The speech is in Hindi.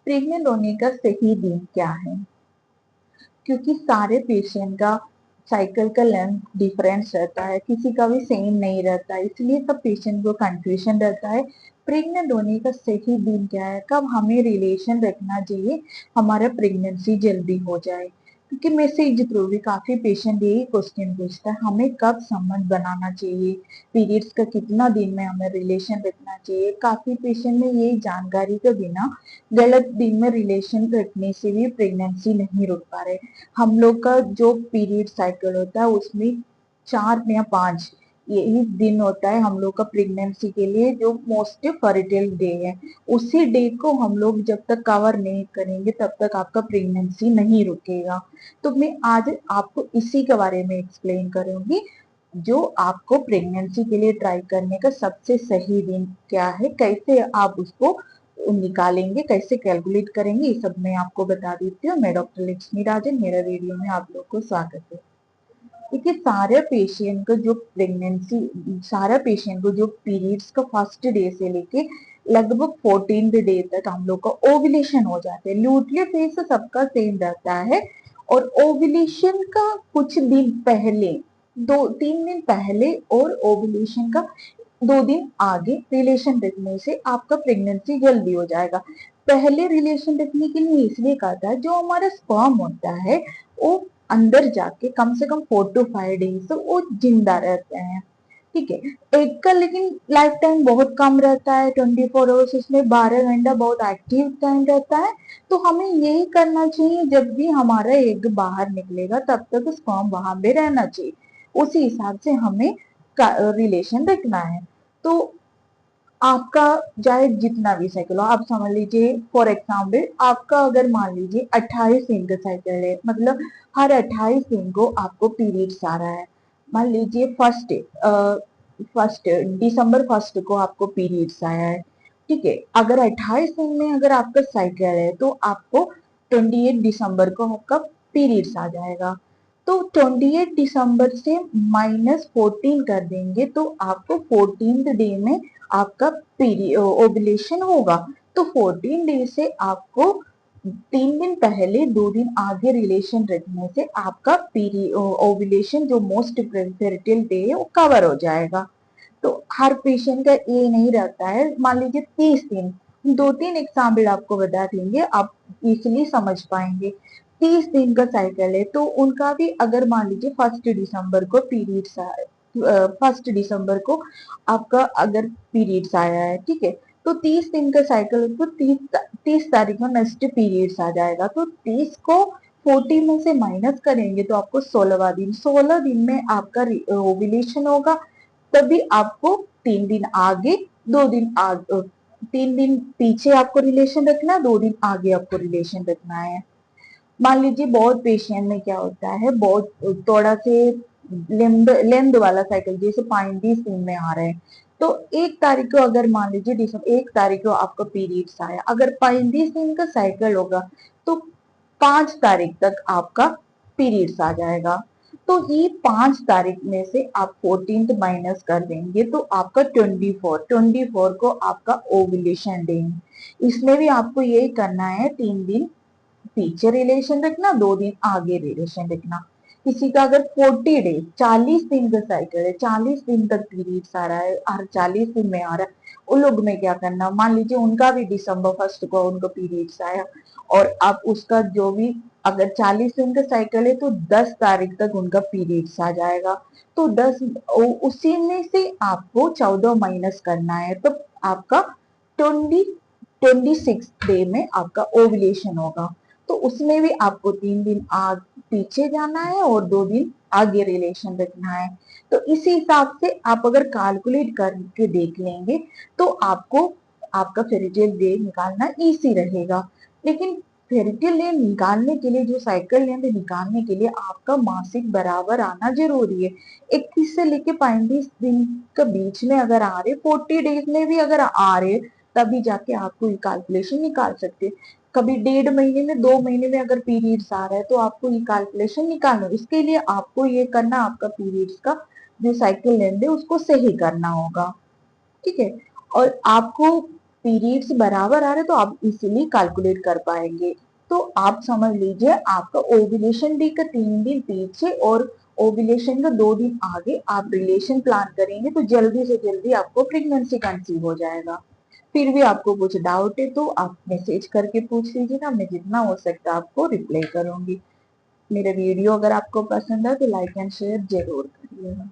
प्रेग्नेंट होने का सही दिन क्या है? क्योंकि सारे पेशेंट का साइकिल का लेंथ डिफरेंस रहता है, किसी का भी सेम नहीं रहता है, इसलिए सब पेशेंट को कंफ्यूजन रहता है। प्रेग्नेंट होने का सही दिन क्या है, कब हमें रिलेशन रखना चाहिए, हमारा प्रेगनेंसी जल्दी हो जाए। क्योंकि मैसेज थ्रू भी काफी पेशेंट यही क्वेश्चन पूछता है, हमें कब संबंध बनाना चाहिए, पीरियड्स का कितना दिन में हमें रिलेशन रखना चाहिए। काफी पेशेंट में यही जानकारी के बिना गलत दिन में रिलेशन रखने से भी प्रेगनेंसी नहीं रुक पा रहे। हम लोग का जो पीरियड साइकिल होता है उसमें 4 या 5 यही दिन होता है हम लोग का प्रेगनेंसी के लिए, जो मोस्ट फर्टाइल डे है। उसी डे को हम लोग जब तक कवर नहीं करेंगे तब तक आपका प्रेगनेंसी नहीं रुकेगा। तो मैं आज आपको इसी के बारे में एक्सप्लेन करूंगी, जो आपको प्रेगनेंसी के लिए ट्राई करने का सबसे सही दिन क्या है, कैसे आप उसको निकालेंगे, कैसे कैलकुलेट करेंगे, ये सब मैं आपको बता देती हूँ। मैं डॉक्टर लक्ष्मी राजन, मेरा वीडियो में आप लोग को स्वागत है। देखिए, सारा पेशेंट को जो पीरियड्स का फर्स्ट डे से लेके लगभग 14th डे तक हम लोग का ओव्यूलेशन हो जाते हैं। ल्यूटियर फेज तो सबका सेम रहता है, और ओव्यूलेशन का कुछ दिन पहले, 2-3 दिन पहले और ओव्यूलेशन का 2 दिन आगे रिलेशन रखने से आपका प्रेगनेंसी जल्दी हो जाएगा। पहले रिलेशन रखने के लिए इसलिए कहता है, जो हमारा स्पर्म होता है वो अंदर जाके कम से कम 4 to 5 डेज तो वो जिंदा रहते हैं। ठीक है। एग का लेकिन लाइफ टाइम बहुत कम रहता है, 24 आवर्स, उसमें 12 घंटा बहुत एक्टिव टाइम रहता है। तो हमें यही करना चाहिए, जब भी हमारा एग बाहर निकलेगा तब तक स्पर्म वहां पे रहना चाहिए, उसी हिसाब से हमें रिलेशन रखना है। तो आपका चाहे जितना भी साइकिल हो, आप समझ लीजिए फॉर एग्जाम्पल आपका अगर मान लीजिए 28 दिन का साइकिल है, मतलब हर 28 दिन को आपको पीरियड्स आ रहा है। मान लीजिए फर्स्ट दिसंबर 1 को आपको पीरियड्स आया है। ठीक है। अगर 28 दिन में अगर आपका साइकिल है तो आपको 28 दिसंबर को आपका पीरियड्स आ जाएगा। तो 28 दिसंबर से -14 कर देंगे तो आपको 14th डे में आपका ओवुलेशन होगा। तो 14 डे से आपको 3 दिन पहले 2 दिन आगे रिलेशन रखने से आपका ओवुलेशन जो मोस्ट फर्टाइल डे है वो कवर हो जाएगा। तो हर पेशेंट का ये नहीं रहता है। मान लीजिए 30 दिन, 2-3 एग्जाम्पल आपको बता देंगे, आप इजिली समझ पाएंगे। 30 दिन का साइकिल है तो उनका भी अगर मान लीजिए 1 दिसंबर को पीरियड्स आए, 1 दिसंबर को आपका अगर पीरियड्स आया है, ठीक है, तो 30 दिन का साइकिल तो 30 तारीख को नेक्स्ट पीरियड्स आ जाएगा। तो 30 को 40 में से माइनस करेंगे तो आपको 16वां दिन, 16 दिन में आपका ओव्यूलेशन होगा। तभी आपको 3 दिन आगे, 2 दिन आगे, 3 दिन पीछे आपको रिलेशन रखना है, 2 दिन आगे आपको रिलेशन रखना है। मान लीजिए बहुत पेशेंट में क्या होता है, बहुत थोड़ा से लेंथ वाला साइकिल, जैसे 35 दिन में आ रहे हैं, तो 1 तारीख को अगर मान लीजिए दिसंबर 1 तारीख को आपका पीरियड्स आया, अगर 35 दिन का साइकिल होगा तो 5 तारीख तक आपका पीरियड्स आ जाएगा। तो ये 5 तारीख में से आप 14th माइनस कर देंगे तो आपका 24 को आपका ओवुलेशन डे। इसमें भी आपको यही करना है, 3 दिन पीछे रिलेशन रखना, 2 दिन आगे रिलेशन रखना। किसी का अगर 40 डेज 40 दिन का साइकिल है, 40 दिन तक पीरियड्स आ रहा है, हर 40 दिन में आ रहा है, उन लोग में क्या करना, मान लीजिए उनका भी दिसंबर 1 को उनको पीरियड्स आया, और आप उसका जो भी अगर 40 दिन का साइकिल है तो 10 तारीख तक उनका पीरियड्स आ जाएगा। तो उसी में से आपको 14 माइनस करना है, तो आपका 26 डे में आपका ओवुलेशन होगा। तो उसमें भी आपको 3 दिन पीछे जाना है और 2 दिन आगे रिलेशन रखना है। तो इसी हिसाब से आप अगर कैलकुलेट करके देख लेंगे तो आपको आपका फेरिटेल डे निकालना इजी रहेगा। लेकिन फेरिटेल डे निकालने के लिए, जो साइकिल लेंथ निकालने के लिए आपका मासिक बराबर आना जरूरी है। 21 से लेके 35 दिन के बीच में अगर आ रहे, 40 डेज में भी अगर आ रहे, तभी जाके आपको ये कैलकुलेशन निकाल सकते हैं। कभी 1.5 महीने में, 2 महीने में अगर पीरियड्स आ रहा है तो आपको ये कैलकुलेशन निकालना है। इसके लिए आपको ये करना, आपका पीरियड्स का जो साइकिल लेंथ है उसको सही करना होगा। ठीक है। और आपको पीरियड्स बराबर आ रहे तो आप इजीली कैलकुलेट कर पाएंगे। तो आप समझ लीजिए आपका ओव्यूलेशन डे का 3 दिन पीछे और ओव्यूलेशन का 2 दिन आगे आप रिलेशन प्लान करेंगे तो जल्दी से जल्दी आपको प्रेगनेंसी कंसीव हो जाएगा। फिर भी आपको कुछ डाउट है तो आप मैसेज करके पूछ लीजिएगा, मैं जितना हो सकता है आपको रिप्लाई करूंगी। मेरा वीडियो अगर आपको पसंद है तो लाइक एंड शेयर जरूर करिएगा।